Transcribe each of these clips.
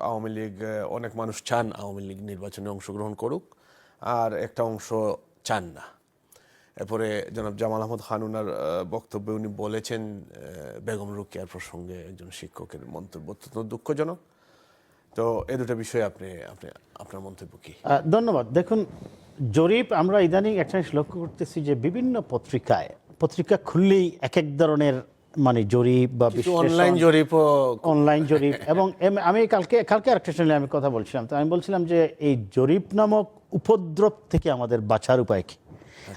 আওয়ামী লীগ, অনেক মানুষ চান আওয়ামী লীগ নির্বাচনে অংশগ্রহণ করুক, আর একটা অংশ চান না। এরপরে জনাব জামাল আহমদ খান ওনার বক্তব্যে উনি বলেছেন বেগম রোকেয়ার প্রসঙ্গে একজন শিক্ষকের মন্তব্য অত্যন্ত দুঃখজনক। তো এই দুটো বিষয়ে আপনি আপনার মন্তব্য কি? ধন্যবাদ। দেখুন, জরিপ আমরা ইদানিং একটা জিনিস লক্ষ্য করতেছি যে বিভিন্ন পত্রিকা খুললেই এক এক ধরনের মানে জরিপ বা অনলাইন জরিপ এবং আমি কালকে আরেকটা চ্যানেলে আমি কথা বলছিলাম, তো আমি বলছিলাম যে এই জরিপ নামক উপদ্রব থেকে আমাদের বাঁচার উপায় কি।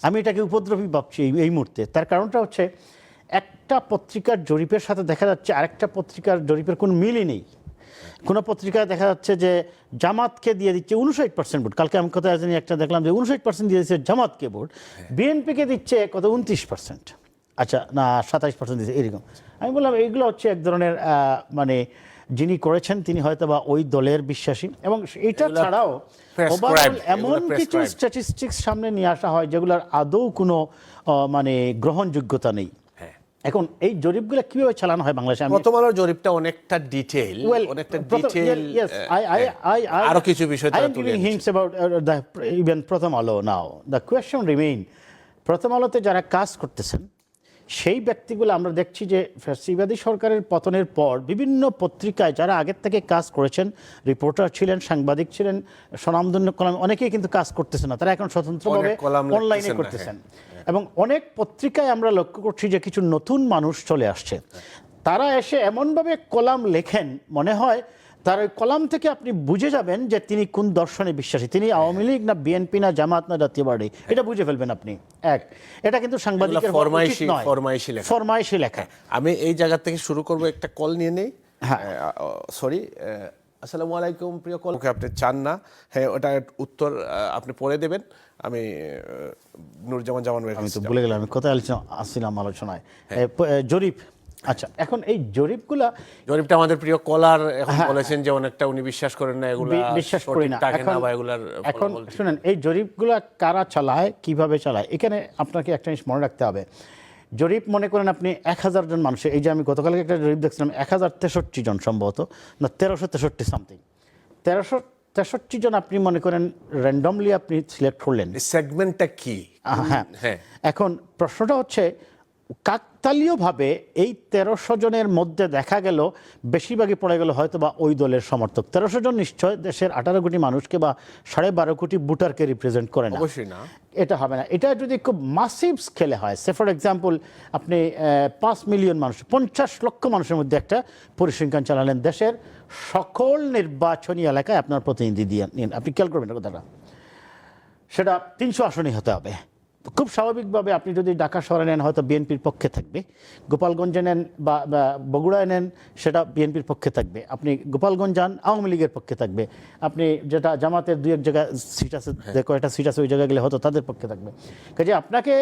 আমি এটাকে উপদ্রবই ভাবছি এই মুহূর্তে। তার কারণটা হচ্ছে, একটা পত্রিকার জরিপের সাথে দেখা যাচ্ছে আরেকটা পত্রিকার জরিপের কোনো মিলই নেই। কোনো পত্রিকায় দেখা যাচ্ছে যে জামাতকে দিয়ে দিচ্ছে 59% ভোট। কালকে আমি কোথায় জানি একটা দেখলাম যে 59% দিয়ে দিচ্ছে জামাতকে ভোট, বিএনপিকে দিচ্ছে কত 29%, আচ্ছা না 27% দিচ্ছে এরকম। আমি বললাম এইগুলো হচ্ছে এক ধরনের মানে যিনি করেছেন তিনি হয়তো বা ওই দলের বিশ্বাসী, এবং এটা ছাড়াও ওভারঅল এমন কিছু স্ট্যাটিস্টিক্স সামনে নিয়ে আসা হয় যেগুলোর আদৌ কোনো মানে গ্রহণযোগ্যতা নেই। এখন এই জরিপগুলো কিভাবে চালানো হয় বাংলাদেশে? প্রথম আলোর জরিপটা অনেকটা ডিটেইল, আরো কিছু বিষয় তারা তুলে hints about even প্রথম আলো। নাও দ্য কোয়েশ্চন রিমেইন, প্রথম আলোতে যারা কাজ করতেছেন সেই ব্যক্তিগুলো আমরা দেখছি যে ফ্যাসিবাদী সরকারের পতনের পর বিভিন্ন পত্রিকায় যারা আগের থেকে কাজ করেছেন, রিপোর্টার ছিলেন, সাংবাদিক ছিলেন, স্বনামধন্য কলাম, অনেকেই কিন্তু কাজ করতেছেন না, তারা এখন স্বতন্ত্রভাবে অনলাইনে করতেছেন। এবং অনেক পত্রিকায় আমরা লক্ষ্য করছি যে কিছু নতুন মানুষ চলে আসছে, তারা এসে এমনভাবে কলাম লেখেন মনে হয় তার ওই কলাম থেকে আপনি বুঝে যাবেন যে তিনি কোন দর্শনে বিশ্বাসী, তিনি আওয়ামী লীগ না বিএনপি না জামাত না জাতীয় পার্টি, এটা বুঝে ফেলবেন আপনি। এটা কিন্তু সাংবাদিকের ফরমাইশি লেখা। আমি এই জায়গা থেকে শুরু করব, একটা কল নিয়ে নেই। সরি, আসসালামু আলাইকুম প্রিয় কল। আপনি চান না, হ্যাঁ ওটা উত্তর আপনি পরে দেবেন। আমি নুরজামান জামান, আমি তো ভুলে গেলাম আমি কোথায় আসছিলাম আলোচনায়। জরিপ, আচ্ছা এখন এই জরিপটা আমাদের প্রিয় কলার এখন বলেছেন যে অনেকটা উনি বিশ্বাস করেন না, এগুলা বিশ্বাস করি না। এখন শুনেন, এই জরিপগুলা কারা চালায়, কিভাবে চালায়, এখানে আপনাকে একটা জিনিস মনে রাখতে হবে। জরিপ মনে করেন আপনি 1000 জন মানুষের, এই যে আমি গতকালকে একটা জরিপ দেখছিলাম 1063 জন সম্ভবত, না 1363 সামথিং, 1363 জন আপনি মনে করেন র্যান্ডমলি আপনি সিলেক্ট করলেন। সেগমেন্টটা কি? হ্যাঁ, এখন প্রশ্নটা হচ্ছে কাকতালীয়ভাবে এই 1300 জনের মধ্যে দেখা গেল বেশিরভাগই পড়ে গেল হয়তো বা ওই দলের সমর্থক। 1300 জন নিশ্চয় দেশের 18 কোটি মানুষকে বা 12.5 কোটি ভোটারকে রিপ্রেজেন্ট করে না, অবশ্যই না, এটা হবে না। এটা যদি খুব মাসিভ স্কেলে হয়, সে ফর এক্সাম্পল আপনি 5 মিলিয়ন মানুষ, 50 লক্ষ মানুষের মধ্যে একটা পরিসংখ্যান চালালেন, দেশের সকল নির্বাচনী এলাকায় আপনার প্রতিনিধি দিয়ে নিন, আপনি খেয়াল করবেন কথাটা, সেটা 300 আসনই হতে হবে। খুব স্বাভাবিকভাবে আপনি যদি ঢাকা শহরে নেন হয়তো বিএনপির পক্ষে থাকবে, গোপালগঞ্জে নেন বা বগুড়ায় নেন সেটা বিএনপির পক্ষে থাকবে, আপনি গোপালগঞ্জ যান আওয়ামী লীগের পক্ষে থাকবে, আপনি যেটা জামাতের 2-1 জায়গায় সিট আছে, কয়েকটা সিট আছে ওই জায়গায় গেলে হয়তো তাদের পক্ষে থাকবে। কাজে আপনাকে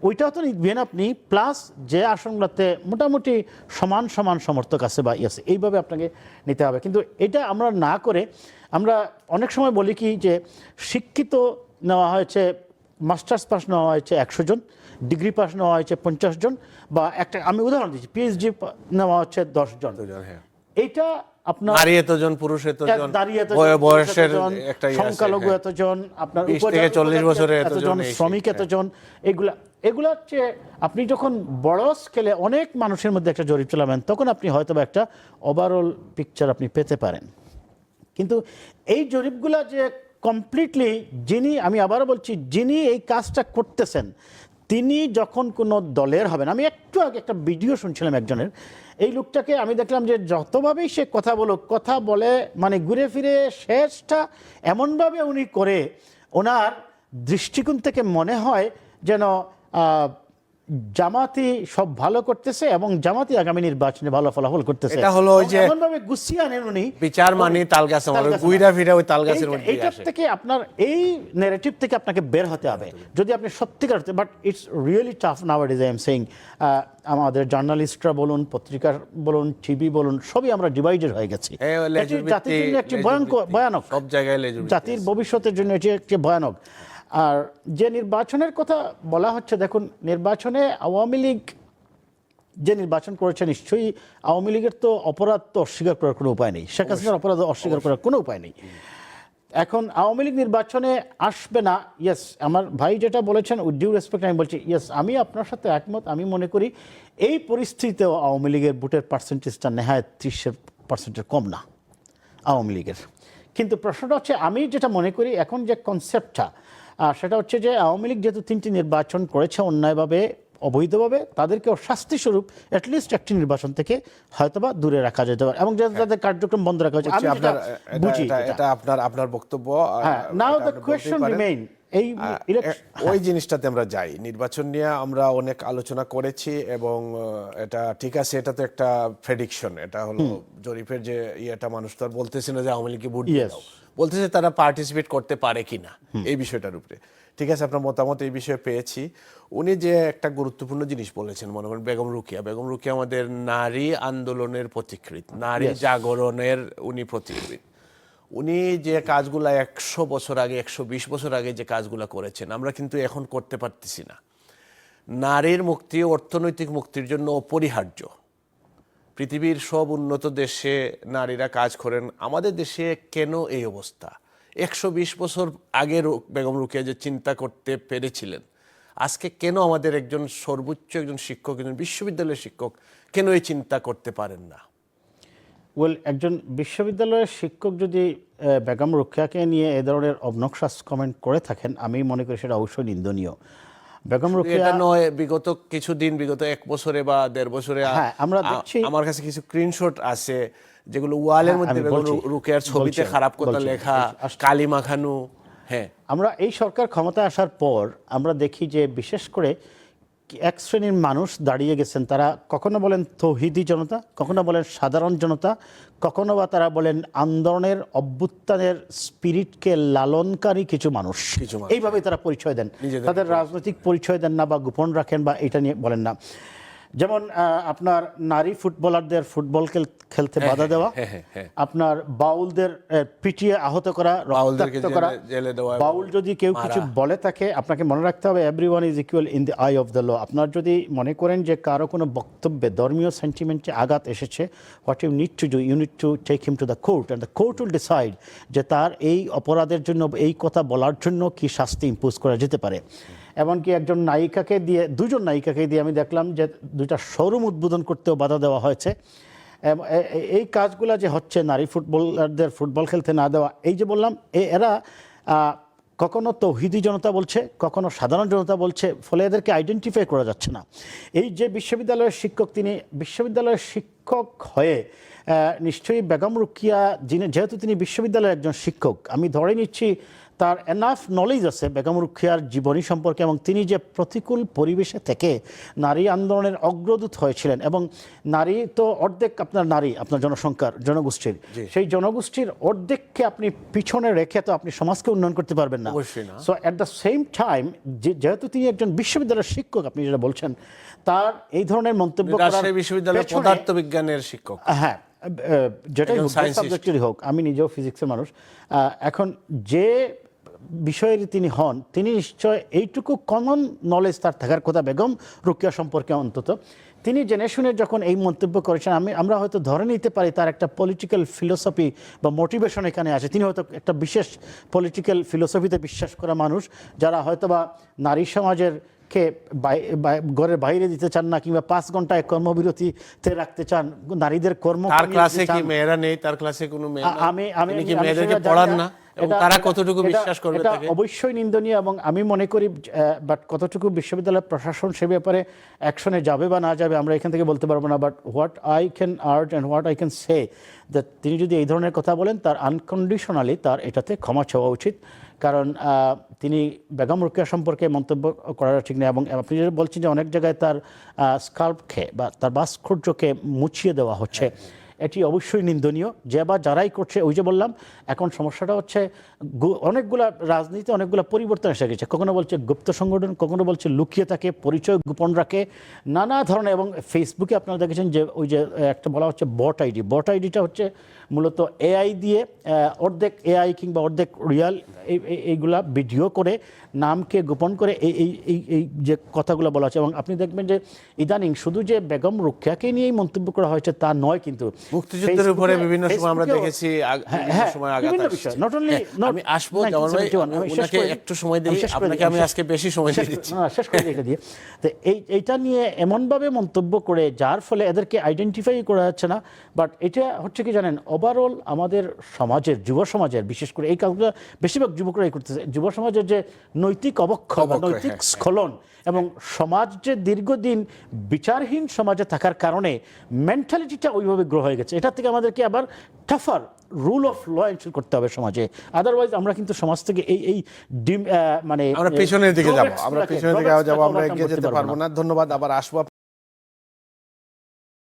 ওইটাও তো নিবেন আপনি, প্লাস যে আসনগুলোতে মোটামুটি সমান সমর্থক আছে বা আছে, এইভাবে আপনাকে নিতে হবে। কিন্তু এটা আমরা না করে আমরা অনেক সময় বলি কি যে শিক্ষিত নেওয়া হয়েছে, মাস্টার্স পাস নেওয়া হয়েছে 100 জন, ডিগ্রি পাস নেওয়া হয়েছে 50 জন, বা একটা আমি উদাহরণ দিচ্ছি পিএইচডি নেওয়া হচ্ছে 10 জন। এইটা আপনার নারী এতজন, পুরুষ এতজন, বয়সের একটা সংখ্যালঘু এতজন, আপনার 20 থেকে 40 বছরের এতজন, শ্রমিক এতজন, এগুলা হচ্ছে আপনি যখন বড় স্কেলে অনেক মানুষের মধ্যে একটা জরিপ চালাবেন তখন আপনি হয়তো একটা ওভারঅল পিকচার আপনি পেতে পারেন। কিন্তু এই জরিপগুলা যে কমপ্লিটলি, যিনি, আমি আবারও বলছি, যিনি এই কাজটা করতেছেন তিনি যখন কোনো দলের হবেন, আমি একটু আগে একটা ভিডিও শুনছিলাম একজনের, এই লোকটাকে আমি দেখলাম যে যতভাবেই সে কথা বলে মানে ঘুরে ফিরে শেষটা এমনভাবে উনি করে, ওনার দৃষ্টিকোণ থেকে মনে হয় যেন জামাতি সব ভালো করতেছে এবং জামাতি আগামী নির্বাচনে ভালো ফলাফল করতেছে। এটা হলো ওই যে এমনভাবে গুছিয়ে আনেন উনি, বিচার মানে তালগাছ, আমাদের গুইরা ফিরা ওই তালগাছের মধ্যে এইটার থেকে আপনার এই ন্যারেটিভ থেকে আপনাকে বের হতে হবে যদি আপনি সত্যিকার, but it's really tough নাওয়াডেজ। I am saying আমাদের জার্নালিস্টরা বলুন, পত্রিকার বলুন, টিভি বলুন, সবই আমরা ডিভাইডেড হয়ে গেছি। জাতির জন্য একটি ভয়ানক, সব জায়গায় জাতির ভবিষ্যতের জন্য এটি একটি ভয়ানক। আর যে নির্বাচনের কথা বলা হচ্ছে, দেখুন নির্বাচনে আওয়ামী লীগ যে নির্বাচন করেছে নিশ্চয়ই আওয়ামী লীগের তো অপরাধ তো অস্বীকার করার কোনো উপায় নেই, শেখ হাসিনার অপরাধ অস্বীকার করার কোনো উপায় নেই। এখন আওয়ামী লীগ নির্বাচনে আসবে না, ইয়েস, আমার ভাই যেটা বলেছেন উইথ ডিউ রেসপেক্ট আমি বলছি ইয়েস, আমি আপনার সাথে একমত। আমি মনে করি এই পরিস্থিতিতেও আওয়ামী লীগের ভোটের পার্সেন্টেজটা নেহায় 30% কম না আওয়ামী লীগের। কিন্তু প্রশ্নটা হচ্ছে, আমি যেটা মনে করি এখন যে কনসেপ্টটা সেটা হচ্ছে যে আওয়ামী লীগ যেহেতু 3টি নির্বাচন করেছে অন্যায়ভাবে অবৈধভাবে, তাদেরকেও শাস্তিস্বরূপ অ্যাটলিস্ট একটি নির্বাচন থেকে হয়তোবা দূরে রাখা যেতে পারে এবং যেহেতু তাদের কার্যক্রম বন্ধ রাখা হয়েছে। আমি যেটা বুঝি এটা আপনার বক্তব্য। নাও দ্য কোয়েশ্চন রিমেইন, এই ওই জিনিসটাতে আমরা যাই। নির্বাচন নিয়ে আমরা অনেক আলোচনা করেছি এবং এটা ঠিক আছে, এটা তো একটা প্রেডিকশন, এটা হলো জরিপের যে ইয়েটা, মানুষ তো আর বলতেছে না যে আওয়ামী লীগকে ভোট দিয়ে দাও, বলতেছে তারা পার্টিসিপেট করতে পারে কিনা এই বিষয়টার উপরে। ঠিক আছে, আপনার মতামত এই বিষয়ে পেয়েছি। উনি যে একটা গুরুত্বপূর্ণ জিনিস বলেছেন, মনে করেন বেগম রোকেয়া আমাদের নারী আন্দোলনের পথিকৃৎ, নারী জাগরণের উনি পথিকৃৎ। উনি যে কাজগুলা 100 বছর আগে 120 বছর আগে যে কাজগুলা করেছেন, আমরা কিন্তু এখন করতে পারতেছি না। নারীর মুক্তি অর্থনৈতিক মুক্তির জন্য অপরিহার্য। পৃথিবীর সব উন্নত দেশে নারীরা কাজ করেন, আমাদের দেশে কেন এই অবস্থা? 120 বছর আগে বেগম রোকেয়া যে চিন্তা করতে পেরেছিলেন, আজকে কেন আমাদের একজন সর্বোচ্চ একজন শিক্ষক, একজন বিশ্ববিদ্যালয়ের শিক্ষক কেন এই চিন্তা করতে পারেন না? একজন বিশ্ববিদ্যালয়ের শিক্ষক যদি বেগম রোকেয়াকে নিয়ে এ ধরনের অবনক্সাস কমেন্ট করে থাকেন, আমি মনে করি সেটা অবশ্যই নিন্দনীয়। বেগম রোকেয়া এটা নয়, বিগত কিছুদিন, বিগত 1 বছরে বা 1.5 বছরে আমরা দেখছি, আমার কাছে কিছু স্ক্রিনশট আছে যেগুলো ওয়ালের মধ্যে বেগম রোকেয়ার ছবিতে খারাপ কথা লেখা, কালি মাখানো। হ্যাঁ, আমরা এই সরকার ক্ষমতায় আসার পর আমরা দেখি যে বিশেষ করে এক শ্রেণীর মানুষ দাঁড়িয়ে গেছেন, তারা কখনো বলেন তৌহিদি জনতা, কখনো বলেন সাধারণ জনতা, কখনো বা তারা বলেন আন্দোলনের অভ্যুত্থানের স্পিরিটকে লালনকারী কিছু মানুষ, এইভাবে তারা পরিচয় দেন। তাদের রাজনৈতিক পরিচয় দেন না বা গোপন রাখেন বা এটা নিয়ে বলেন না। যেমন আপনার নারী ফুটবলারদের ফুটবল খেলতে বাধা দেওয়া, আপনার বাউলদের পিটিয়ে আহত করা, রক্তাক্ত করা। বাউল যদি কেউ কিছু বলে থাকে, আপনাকে মনে রাখতে হবে everyone is equal in the eye of the law. আপনার যদি মনে করেন যে কারো কোনো বক্তব্যে ধর্মীয় সেন্টিমেন্টে আঘাত এসেছে, what you need to do, you need to take him to the court and the court will decide যে তার এই অপরাধের জন্য, এই কথা বলার জন্য কি শাস্তি ইম্পোজ করা যেতে পারে। এমনকি একজন নায়িকাকে দিয়ে, 2জন নায়িকাকে দিয়ে আমি দেখলাম যে 2টা শোরুম উদ্বোধন করতেও বাধা দেওয়া হয়েছে। এই কাজগুলো যে হচ্ছে, নারী ফুটবলারদের ফুটবল খেলতে না দেওয়া, এই যে বললাম, এরা কখনো তৌহিদি জনতা বলছে, কখনো সাধারণ জনতা বলছে, ফলে এদেরকে আইডেন্টিফাই করা যাচ্ছে না। এই যে বিশ্ববিদ্যালয়ের শিক্ষক, তিনি বিশ্ববিদ্যালয়ের শিক্ষক হয়ে নিশ্চয়ই বেগম রোকেয়া যেহেতু তিনি বিশ্ববিদ্যালয়ের একজন শিক্ষক, আমি ধরে নিচ্ছি তার এনাফ নলেজ আছে বেগম রোকেয়ার জীবনী সম্পর্কে, এবং তিনি যে প্রতিকূল পরিবেশে থেকে নারী আন্দোলনের অগ্রদূত হয়েছিলেন, এবং নারী তো অর্ধেক আপনার নারী, আপনার জনসংখ্যার জনগোষ্ঠীর, সেই জনগোষ্ঠীর অর্ধেককে আপনি পিছনে রেখে তো আপনি সমাজকে উন্নয়ন করতে পারবেন না। So at the same time, যেহেতু তিনি একজন বিশ্ববিদ্যালয়ের শিক্ষক, আপনি যেটা বলছেন, তার এই ধরনের মন্তব্য করার বিশ্ববিদ্যালয়ের পদার্থবিজ্ঞানের শিক্ষক, হ্যাঁ, যেটাই হোক, সাবজেক্টেরই হোক, আমি নিজেও ফিজিক্সের মানুষ, এখন যে বিষয়ের তিনি হন, তিনি নিশ্চয় এইটুকু কমন নলেজ তার থাকার কথা বেগম রোকেয়া সম্পর্কে। অন্তত তিনি জেনে শুনে যখন এই মন্তব্য করেছেন, আমরা হয়তো ধরে নিতে পারি তার একটা পলিটিক্যাল ফিলোসফি বা মোটিভেশন এখানে আছে। তিনি হয়তো একটা বিশেষ পলিটিক্যাল ফিলোসফিতে বিশ্বাস করা মানুষ, যারা হয়তো বা নারী সমাজের কে ঘরের বাইরে দিতে চান না, কিংবা 5 ঘন্টায় কর্মবিরতিতে রাখতে চান, নারীদের কর্ম। তার ক্লাসে কি মেয়েরা নেই? তার ক্লাসে কোনো মেয়ে আমি কি মেয়েদেরকে পড়ান না? তারা কতটুকু বিশ্বাস করবে? এটা অবশ্যই নিন্দনীয়, এবং আমি মনে করি বাট কতটুকু বিশ্ববিদ্যালয় প্রশাসন সে ব্যাপারে অ্যাকশনে যাবে বা না যাবে আমরা এখান থেকে বলতে পারবো না। But what I can urge and what I can say that তিনি যদি এই ধরনের কথা বলেন, তার আনকন্ডিশনালি তার এটাতে ক্ষমা চাওয়া উচিত। কারণ তিনি বেগম রোকেয়া সম্পর্কে মন্তব্য করাটা ঠিক নেই। এবং আপনি যেটা বলছেন যে অনেক জায়গায় তার স্কাল্পকে বা তার ভাস্কর্যকে মুছিয়ে দেওয়া হচ্ছে, এটি অবশ্যই নিন্দনীয়। যে বা যারাই করছে, ওই যে বললাম, এখন সমস্যাটা হচ্ছে অনেকগুলা রাজনীতি অনেকগুলা পরিবর্তন এসে গেছে। কখনো বলছে গুপ্ত সংগঠন, কখনো বলছে লুকিয়ে থাকে, পরিচয় গোপন রাখে, নানা ধরনের। এবং ফেসবুকে আপনারা দেখেছেন যে ওই যে একটা বলা হচ্ছে বট আইডি। বট আইডিটা হচ্ছে মূলত এআই দিয়ে অর্ধেক এআই কিংবা অর্ধেক রিয়াল এইগুলা ভিডিও করে নামকে গোপন করে এই এই এই এই যে কথাগুলো বলা হচ্ছে। এবং আপনি দেখবেন যে ইদানিং শুধু যে বেগম রোকেয়াকে নিয়েই মন্তব্য করা হয়েছে তা নয়, কিন্তু মুক্তিযুদ্ধের উপরে বিভিন্ন সময় আমরা দেখেছি, বিভিন্ন সময় আঘাত আসছে। নট অনলি আমি আসবো জামাল ভাই, ওনাকে একটু সময় দিই, আপনাকে আমি আজকে বেশি সময় দিয়ে দিচ্ছি। শেষ করে রেখে দিয়ে। তো এইটা নিয়ে এমনভাবে মন্তব্য করে যার ফলে এদেরকে আইডেন্টিফাই করা যাচ্ছে না। বাট এটা হচ্ছে কি জানেন, ওভারঅল আমাদের সমাজের, যুব সমাজের, বিশেষ করে এই কাজগুলো বেশিরভাগ যুবকরাই করতেছে, যুব সমাজের যে নৈতিক অবক্ষয় বা নৈতিক স্খলন এবং সমাজ যে দীর্ঘদিন বিচারহীন সমাজে থাকার কারণে মেন্টালিটিটা ওইভাবে গ্রো হয়ে গেছে। এটা থেকে আমাদেরকে আবার tougher rule of law ensure করতে হবে সমাজে। আদারওয়াইজ আমরা কিন্তু সমাজ থেকে এই মানে আমরা পিছনের দিকে যাবো, আমরা পিছনের দিকে যাবো, আমরা এগিয়ে যেতে পারবো না। ধন্যবাদ, আবার আসবো।